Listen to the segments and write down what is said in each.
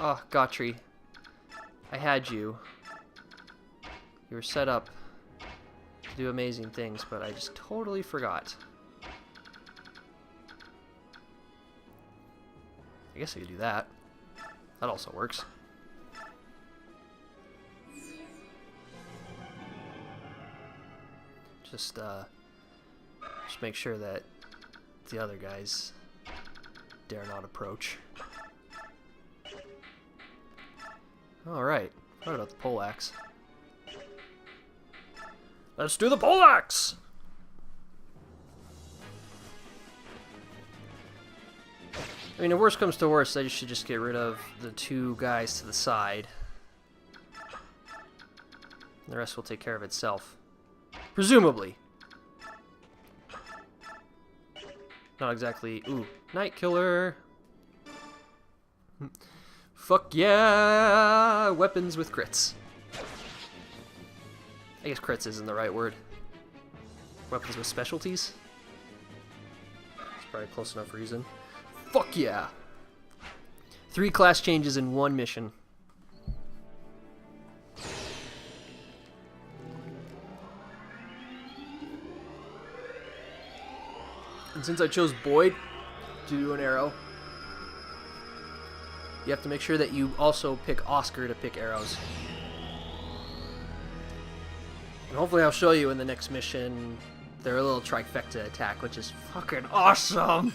Oh, Gotri. I had you. You were set up to do amazing things, but I just totally forgot. I guess I could do that. That also works. Just make sure that the other guys dare not approach. Alright, what about the poleaxe? Let's do the poleaxe! I mean, if worst comes to worst, I should just get rid of the two guys to the side. The rest will take care of itself. Presumably. Not exactly... Ooh, Night Killer! Fuck yeah! Weapons with crits. I guess crits isn't the right word. Weapons with specialties? It's probably close enough reason. Fuck yeah! 3 class changes in 1 mission. And since I chose Boyd to do an arrow, you have to make sure that you also pick Oscar to pick arrows. And hopefully I'll show you in the next mission their little trifecta attack, which is fucking awesome!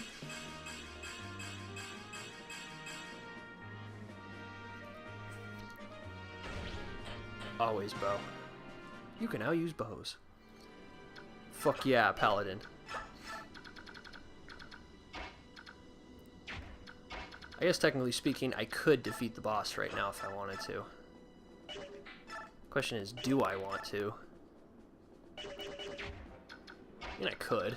Always bow. You can now use bows. Fuck yeah, Paladin. I guess technically speaking, I could defeat the boss right now if I wanted to. Question is, do I want to? I mean, I could.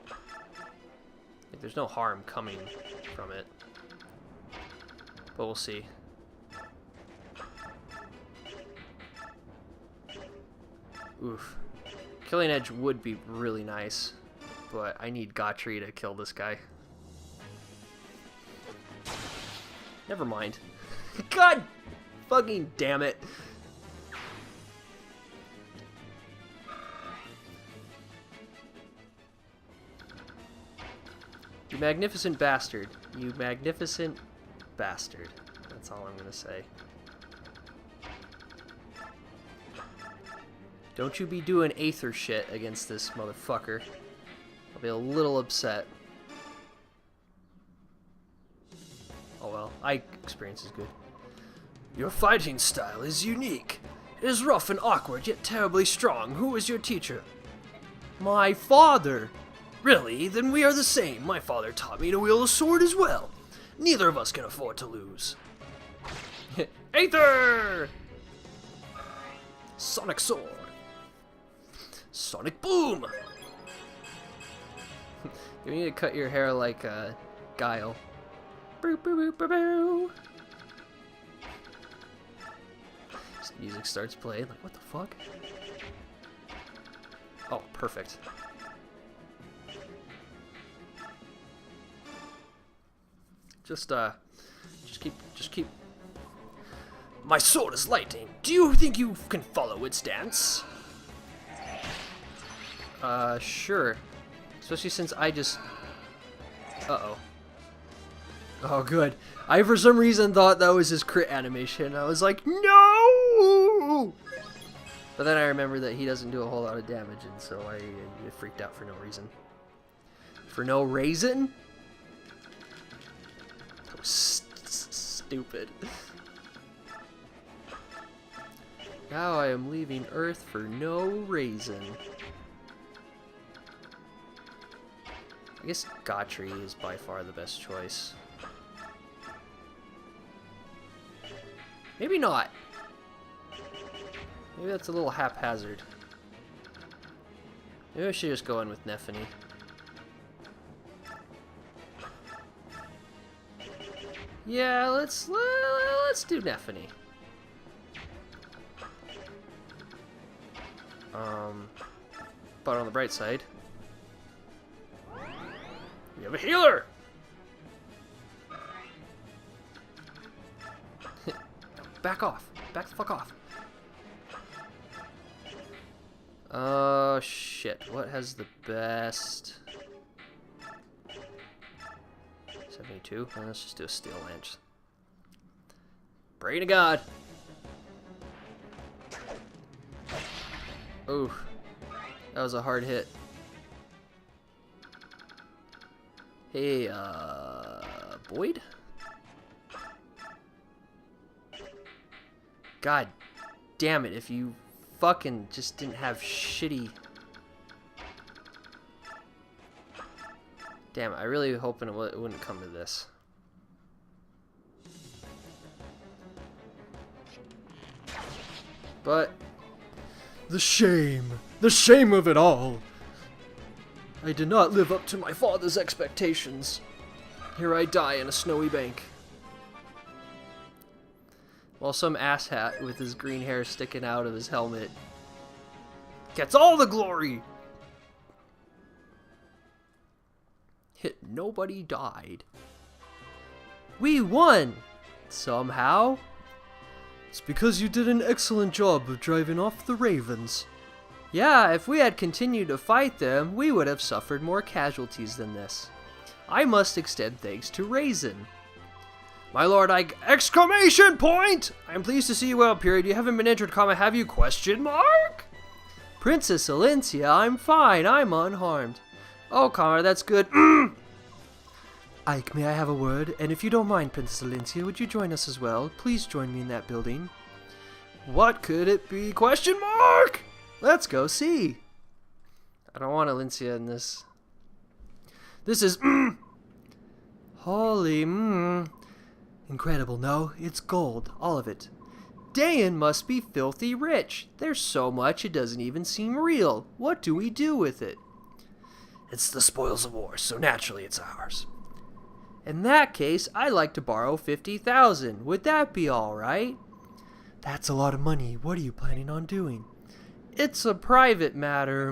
Like, there's no harm coming from it. But we'll see. Oof. Killing Edge would be really nice, but I need Gotri to kill this guy. Never mind. God fucking damn it. You magnificent bastard. You magnificent bastard. That's all I'm gonna say. Don't you be doing Aether shit against this motherfucker. I'll be a little upset. Oh well, experience is good. Your fighting style is unique. It is rough and awkward, yet terribly strong. Who is your teacher? My father. Really? Then we are the same. My father taught me to wield a sword as well. Neither of us can afford to lose. Aether! Sonic sword. Sonic boom! You need to cut your hair like Guile. Boo, boo, boo, boo, boo. Just music starts playing. Like, what the fuck? Oh, perfect. Just keep. My sword is lightning. Do you think you can follow its dance? Sure. Especially since I just... Uh-oh. Oh, good. I, for some reason, thought that was his crit animation. I was like, no! But then I remembered that he doesn't do a whole lot of damage, and so I freaked out for no reason. For no reason? That was stupid. Now I am leaving Earth for no reason. I guess Gotri is by far the best choice. Maybe not. Maybe that's a little haphazard. Maybe I should just go in with Nephany. Yeah, let's do Nephany. But on the bright side, we have a healer! back off. Back the fuck off. Shit. What has the best? 72? Let's just do a steel lance. Pray to God. Ooh. That was a hard hit. Hey, Boyd? God damn it, if you fucking just didn't have shitty... Damn it, I really hoping it wouldn't come to this. But... The shame of it all! I did not live up to my father's expectations. Here I die in a snowy bank. While some asshat with his green hair sticking out of his helmet gets all the glory! Hit nobody died. We won! Somehow. It's because you did an excellent job of driving off the ravens. Yeah, if we had continued to fight them, we would have suffered more casualties than this. I must extend thanks to Raisin. My lord, exclamation point! I am pleased to see you well, period. You haven't been injured, comma, have you, question mark? Princess Alencia, I'm fine, I'm unharmed. Oh, comma, that's good. Ike, may I have a word? And if you don't mind, Princess Alencia, would you join us as well? Please join me in that building. What could it be? Question mark! Let's go see. I don't want Alencia in this. This is holy incredible. No, it's gold, all of it. Dayan must be filthy rich. There's so much it doesn't even seem real. What do we do with it? It's the spoils of war, so naturally it's ours. In that case, I'd like to borrow 50,000. Would that be all right? That's a lot of money. What are you planning on doing? It's a private matter.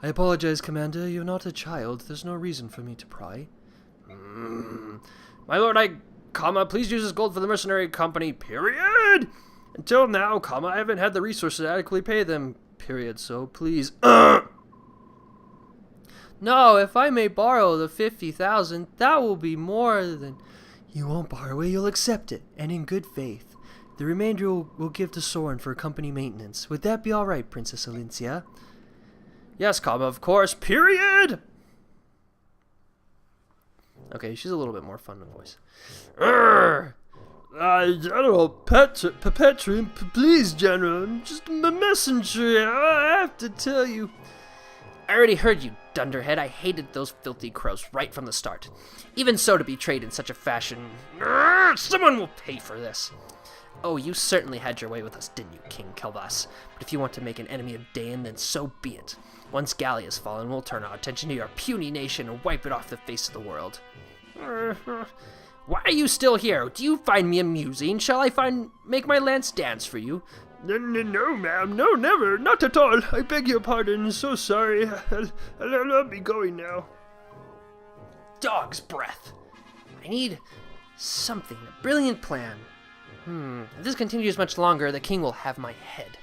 I apologize, Commander. You're not a child. There's no reason for me to pry. My lord, please use this gold for the mercenary company, period. Until now, I haven't had the resources to adequately pay them, period. So please, No, if I may borrow the 50,000, that will be more than... You won't borrow it, you'll accept it, and in good faith. The remainder we'll give to Soren for company maintenance. Would that be all right, Princess Alencia? Yes, of course, period! Okay, she's a little bit more fun in voice. General Petrin, please, General, I'm just a messenger. I have to tell you. I already heard you, dunderhead. I hated those filthy crows right from the start. Even so, to be betrayed in such a fashion... Someone will pay for this. Oh, you certainly had your way with us, didn't you, King Kelvas? But if you want to make an enemy of Dayan, then so be it. Once Gallia has fallen, we'll turn our attention to your puny nation and wipe it off the face of the world. Why are you still here? Do you find me amusing? Shall I make my lance dance for you? No, ma'am. No, never. Not at all. I beg your pardon. So sorry. I'll be going now. Dog's breath. I need something. A brilliant plan. If this continues much longer, the king will have my head.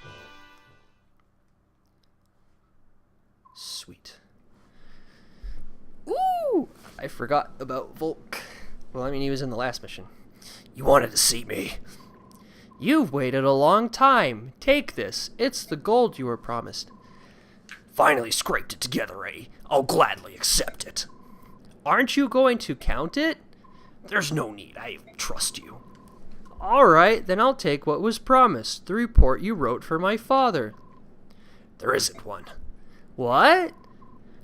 Sweet. Ooh! I forgot about Volk. Well, I mean, he was in the last mission. You wanted to see me. You've waited a long time. Take this. It's the gold you were promised. Finally scraped it together, eh? I'll gladly accept it. Aren't you going to count it? There's no need. I trust you. All right, then I'll take what was promised. The report you wrote for my father. There isn't one. What?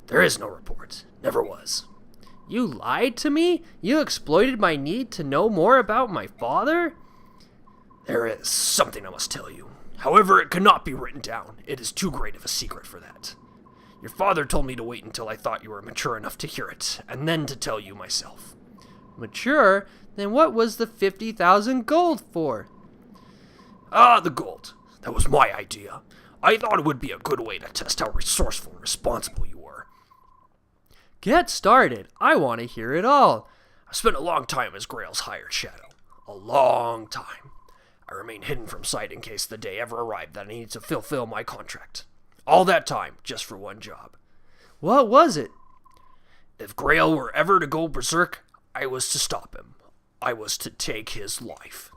There is no report. Never was. You lied to me? You exploited my need to know more about my father? There is something I must tell you. However, it cannot be written down. It is too great of a secret for that. Your father told me to wait until I thought you were mature enough to hear it, and then to tell you myself. Mature? Then what was the 50,000 gold for? The gold. That was my idea. I thought it would be a good way to test how resourceful and responsible you were. Get started. I want to hear it all. I spent a long time as Grail's hired shadow. A long time. I remained hidden from sight in case the day ever arrived that I needed to fulfill my contract. All that time, just for one job. What was it? If Grail were ever to go berserk, I was to stop him. I was to take his life.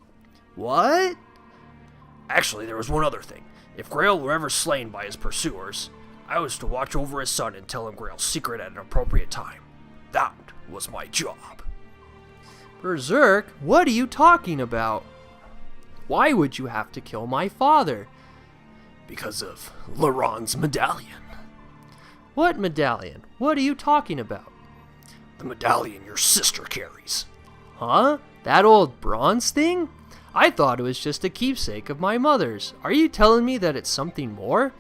What? Actually, there was one other thing. If Grail were ever slain by his pursuers, I was to watch over his son and tell him Grail's secret at an appropriate time. That was my job. Berserk? What are you talking about? Why would you have to kill my father? Because of Laron's medallion. What medallion? What are you talking about? The medallion your sister carries. Huh? That old bronze thing? I thought it was just a keepsake of my mother's. Are you telling me that it's something more?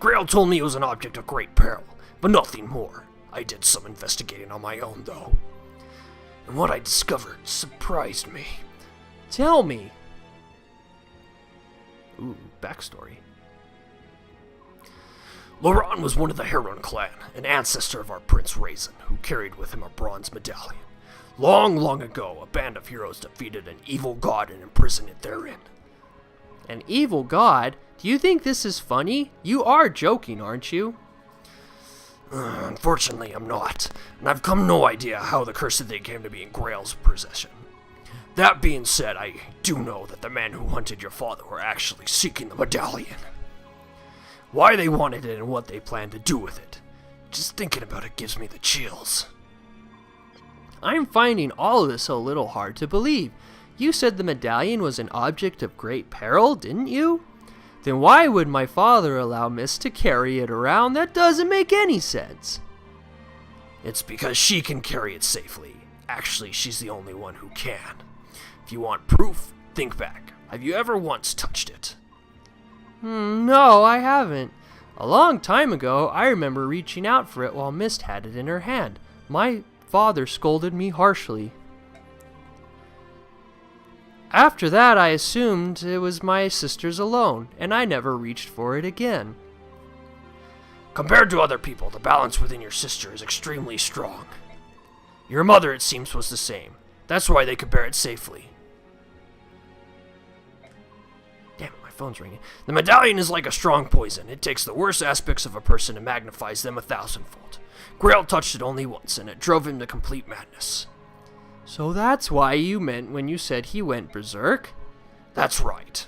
Grail told me it was an object of great peril, but nothing more. I did some investigating on my own, though. And what I discovered surprised me. Tell me. Ooh, backstory. Laron was one of the Heron clan, an ancestor of our Prince Raisin, who carried with him a bronze medallion. Long, long ago, a band of heroes defeated an evil god and imprisoned it therein. An evil god? Do you think this is funny? You are joking, aren't you? Unfortunately, I'm not, and I've come no idea how the cursed thing came to be in Grail's possession. That being said, I do know that the men who hunted your father were actually seeking the medallion. Why they wanted it and what they planned to do with it. Just thinking about it gives me the chills. I'm finding all of this a little hard to believe. You said the medallion was an object of great peril, didn't you? Then why would my father allow Miss to carry it around? That doesn't make any sense. It's because she can carry it safely. Actually, she's the only one who can. If you want proof, think back. Have you ever once touched it? No, I haven't. A long time ago, I remember reaching out for it while Mist had it in her hand. My father scolded me harshly. After that, I assumed it was my sister's alone, and I never reached for it again. Compared to other people, the balance within your sister is extremely strong. Your mother, it seems, was the same. That's why they could bear it safely. Damn it, my phone's ringing. The medallion is like a strong poison. It takes the worst aspects of a person and magnifies them 1,000-fold. Grail touched it only once, and it drove him to complete madness. So that's why you meant when you said he went berserk? That's right.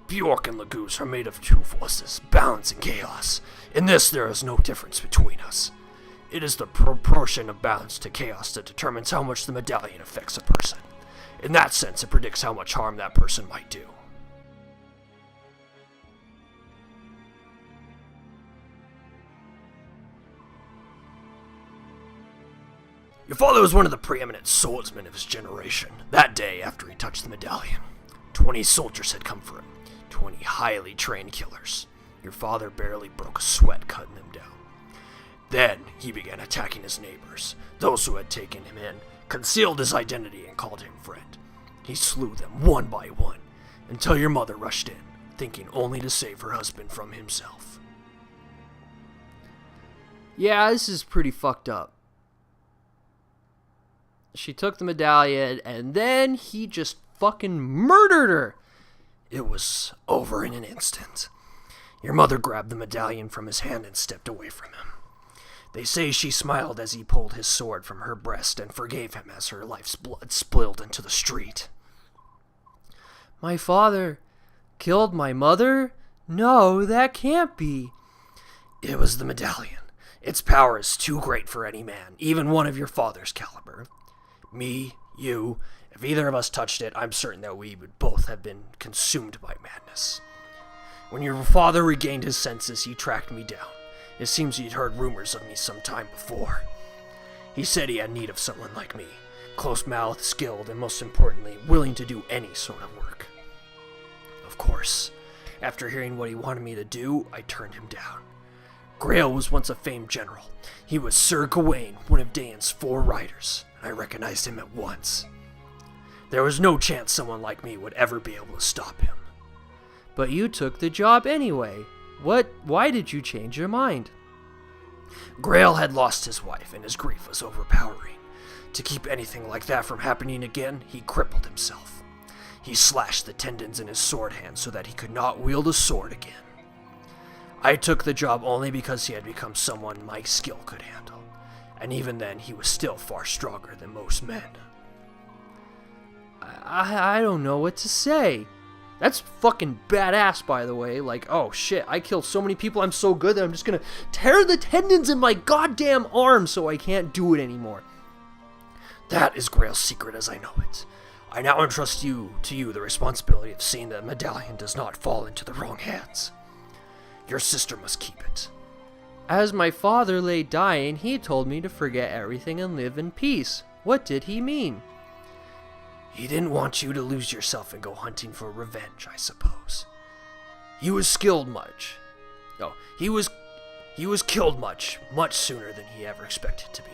Bjork and Lagoose are made of two forces, balance and chaos. In this, there is no difference between us. It is the proportion of balance to chaos that determines how much the medallion affects a person. In that sense, it predicts how much harm that person might do. Your father was one of the preeminent swordsmen of his generation. That day, after he touched the medallion, 20 soldiers had come for him. 20 highly trained killers. Your father barely broke a sweat cutting them down. Then, he began attacking his neighbors. Those who had taken him in, concealed his identity and called him friend. He slew them one by one, until your mother rushed in, thinking only to save her husband from himself. Yeah, this is pretty fucked up. She took the medallion, and then he just fucking murdered her. It was over in an instant. Your mother grabbed the medallion from his hand and stepped away from him. They say she smiled as he pulled his sword from her breast and forgave him as her life's blood spilled into the street. My father killed my mother? No, that can't be. It was the medallion. Its power is too great for any man, even one of your father's caliber. Me, you, if either of us touched it, I'm certain that we would both have been consumed by madness. When your father regained his senses, he tracked me down. It seems he'd heard rumors of me some time before. He said he had need of someone like me, close-mouthed, skilled, and most importantly, willing to do any sort of work. Of course, after hearing what he wanted me to do, I turned him down. Grail was once a famed general. He was Sir Gawain, one of Dane's 4 riders, and I recognized him at once. There was no chance someone like me would ever be able to stop him. But you took the job anyway. Why did you change your mind? Grail had lost his wife, and his grief was overpowering. To keep anything like that from happening again, he crippled himself. He slashed the tendons in his sword hand so that he could not wield a sword again. I took the job only because he had become someone my skill could handle, and even then he was still far stronger than most men. I don't know what to say. That's fucking badass, by the way. Like, oh shit, I killed so many people, I'm so good that I'm just gonna tear the tendons in my goddamn arm so I can't do it anymore. That is Grail's secret as I know it. I now entrust to you the responsibility of seeing that the medallion does not fall into the wrong hands. Your sister must keep it. As my father lay dying, he told me to forget everything and live in peace. What did he mean? He didn't want you to lose yourself and go hunting for revenge, I suppose. He was skilled much. No, he was killed much sooner than he ever expected to be.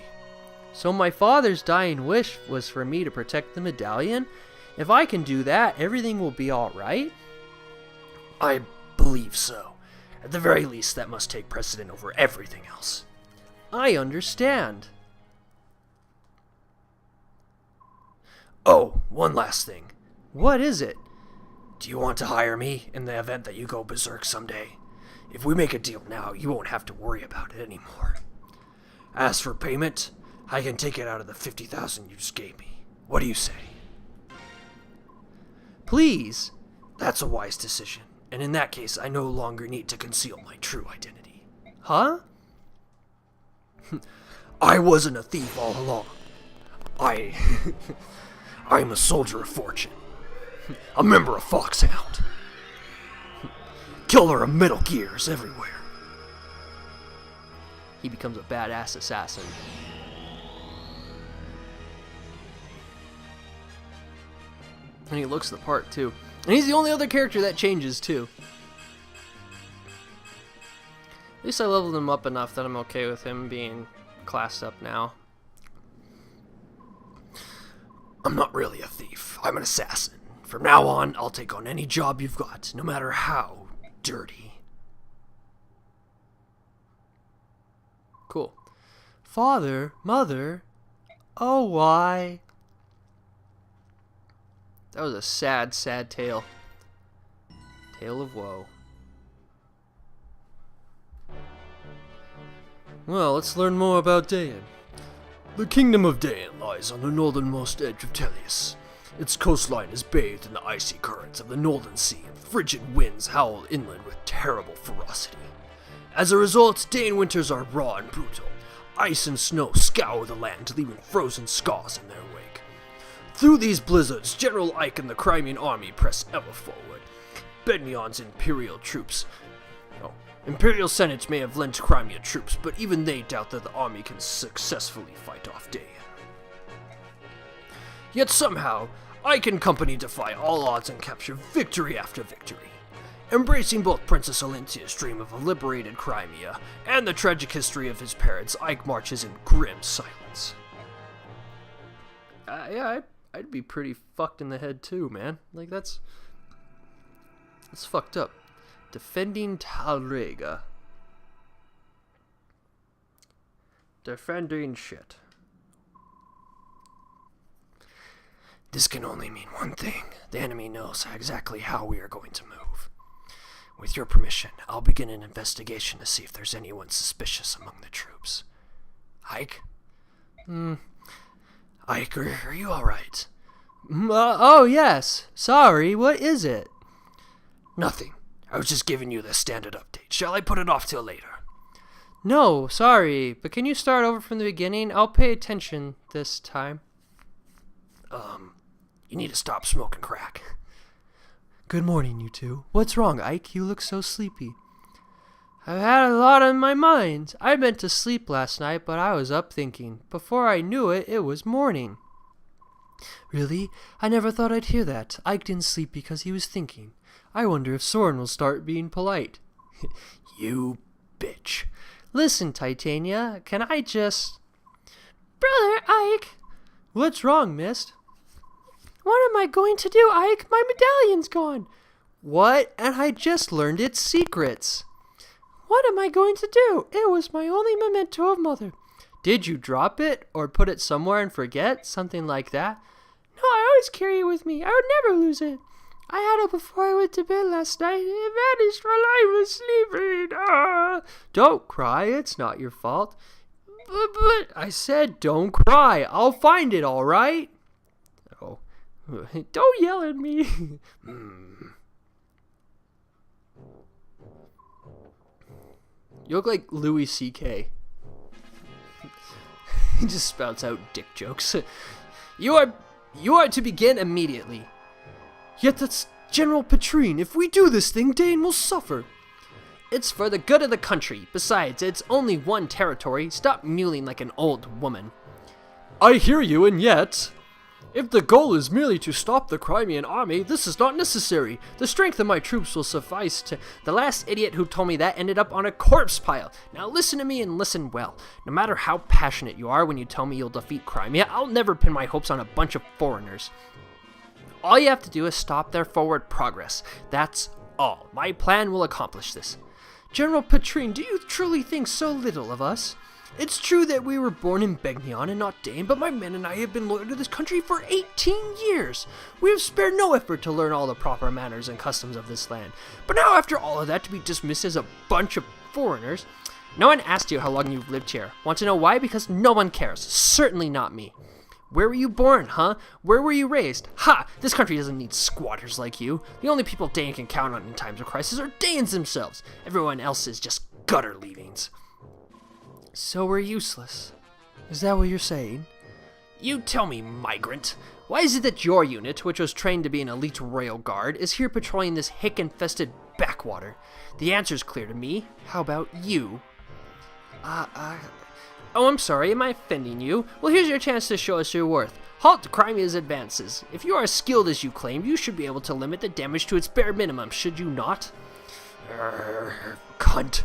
So my father's dying wish was for me to protect the medallion? If I can do that, everything will be alright? I believe so. At the very least, that must take precedent over everything else. I understand. Oh, one last thing. What is it? Do you want to hire me in the event that you go berserk someday? If we make a deal now, you won't have to worry about it anymore. As for payment, I can take it out of the 50,000 you just gave me. What do you say? Please. That's a wise decision, and in that case, I no longer need to conceal my true identity. Huh? I wasn't a thief all along. I'm a soldier of fortune. A member of Foxhound. Killer of Metal Gears everywhere. He becomes a badass assassin. And he looks the part too. And he's the only other character that changes too. At least I leveled him up enough that I'm okay with him being classed up now. I'm not really a thief. I'm an assassin. From now on, I'll take on any job you've got, no matter how dirty. Cool. Father, mother, oh why? That was a sad, sad tale. Tale of woe. Well, let's learn more about Dayan. The kingdom of Dayan lies on the northernmost edge of Tellius. Its coastline is bathed in the icy currents of the Northern Sea, and frigid winds howl inland with terrible ferocity. As a result, Dayan winters are raw and brutal. Ice and snow scour the land, leaving frozen scars in their wake. Through these blizzards, General Ike and the Crimean army press ever forward. Bednion's Imperial Senate may have lent Crimea troops, but even they doubt that the army can successfully fight off Dayan. Yet somehow, Ike and company defy all odds and capture victory after victory. Embracing both Princess Olympia's dream of a liberated Crimea and the tragic history of his parents, Ike marches in grim silence. Yeah, I'd be pretty fucked in the head too, man. Like, that's fucked up. Defending Talrega. Defending shit. This can only mean one thing. The enemy knows exactly how we are going to move. With your permission, I'll begin an investigation to see if there's anyone suspicious among the troops. Ike? Ike, are you alright? Oh, yes. Sorry, what is it? Nothing. I was just giving you the standard update. Shall I put it off till later? No, sorry, but can you start over from the beginning? I'll pay attention this time. You need to stop smoking crack. Good morning, you two. What's wrong, Ike? You look so sleepy. I've had a lot on my mind. I meant to sleep last night, but I was up thinking. Before I knew it, it was morning. Really? I never thought I'd hear that. Ike didn't sleep because he was thinking. I wonder if Soren will start being polite. You bitch. Listen, Titania, can I just... Brother Ike! What's wrong, Mist? What am I going to do, Ike? My medallion's gone. What? And I just learned its secrets. What am I going to do? It was my only memento of Mother. Did you drop it or put it somewhere and forget? Something like that? No, I always carry it with me. I would never lose it. I had it before I went to bed last night. It vanished while I was sleeping. Don't cry. It's not your fault. But I said don't cry. I'll find it, all right? Oh, don't yell at me. You look like Louis C.K. He just spouts out dick jokes. You are to begin immediately. Yet that's General Petrine. If we do this thing, Dane will suffer. It's for the good of the country. Besides, it's only one territory. Stop mewling like an old woman. I hear you, and yet... If the goal is merely to stop the Crimean army, this is not necessary. The strength of my troops will suffice to... The last idiot who told me that ended up on a corpse pile. Now listen to me and listen well. No matter how passionate you are when you tell me you'll defeat Crimea, I'll never pin my hopes on a bunch of foreigners. All you have to do is stop their forward progress. That's all. My plan will accomplish this. General Petrine, do you truly think so little of us? It's true that we were born in Begnion and not Dane, but my men and I have been loyal to this country for 18 years. We have spared no effort to learn all the proper manners and customs of this land. But now, after all of that, to be dismissed as a bunch of foreigners... No one asked you how long you've lived here. Want to know why? Because no one cares. Certainly not me. Where were you born, huh? Where were you raised? Ha! This country doesn't need squatters like you. The only people Dane can count on in times of crisis are Danes themselves. Everyone else is just gutter leavings. So we're useless. Is that what you're saying? You tell me, migrant. Why is it that your unit, which was trained to be an elite royal guard, is here patrolling this hick-infested backwater? The answer's clear to me. How about you? Oh, I'm sorry, am I offending you? Well, here's your chance to show us your worth. Halt Crimea's advances. If you are as skilled as you claim, you should be able to limit the damage to its bare minimum, should you not? Cunt.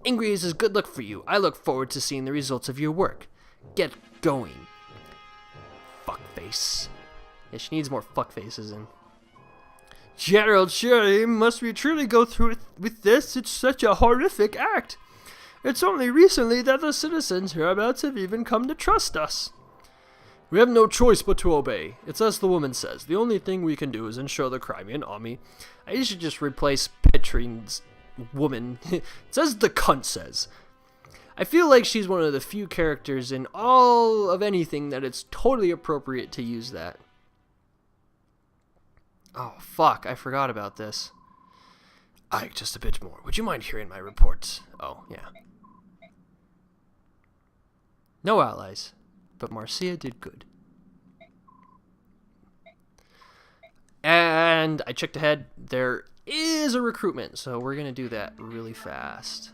Angry is a good look for you. I look forward to seeing the results of your work. Get going. Fuckface. Yeah, she needs more fuckfaces in. Gerald, surely must we truly go through with this? It's such a horrific act. It's only recently that the citizens hereabouts have even come to trust us. We have no choice but to obey. It's as the woman says. The only thing we can do is ensure the Crimean army. I should just replace Petrine's woman. It's as the cunt says. I feel like she's one of the few characters in all of anything that it's totally appropriate to use that. Oh, fuck. I forgot about this. Ike, just a bit more. Would you mind hearing my report? Oh, yeah. No allies, but Marcia did good. And I checked ahead. There is a recruitment, so we're going to do that really fast.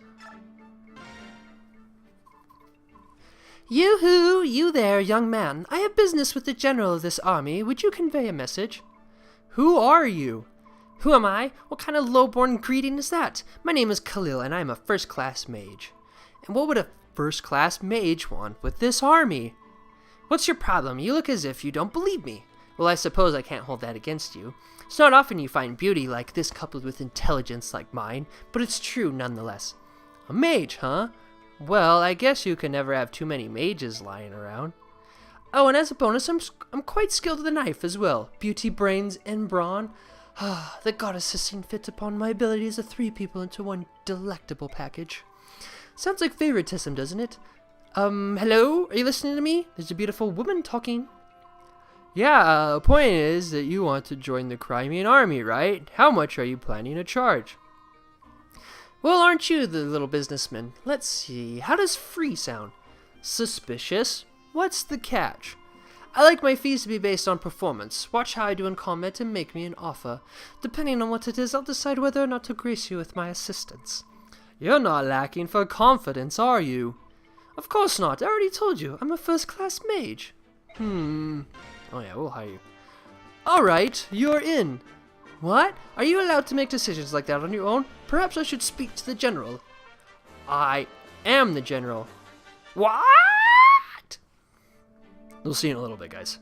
Yoo-hoo! You there, young man. I have business with the general of this army. Would you convey a message? Who are you? Who am I? What kind of low-born greeting is that? My name is Khalil, and I am a first-class mage. And what would a first-class mage want with this army? What's your problem? You look as if you don't believe me. Well, I suppose I can't hold that against you. It's not often you find beauty like this coupled with intelligence like mine, but it's true nonetheless. A mage, huh? Well, I guess you can never have too many mages lying around. Oh, and as a bonus, I'm quite skilled with the knife as well. Beauty, brains, and brawn. Ah, the goddess has seen fit upon my abilities of 3 people into one delectable package. Sounds like favoritism, doesn't it? Hello? Are you listening to me? There's a beautiful woman talking. Yeah, the point is that you want to join the Crimean army, right? How much are you planning to charge? Well, aren't you the little businessman? Let's see, how does free sound? Suspicious? What's the catch? I like my fees to be based on performance. Watch how I do in combat and make me an offer. Depending on what it is, I'll decide whether or not to grace you with my assistance. You're not lacking for confidence, are you? Of course not. I already told you. I'm a first-class mage. Oh yeah, we'll hire you. Alright, you're in. What? Are you allowed to make decisions like that on your own? Perhaps I should speak to the general. I am the general. What? We'll see you in a little bit, guys.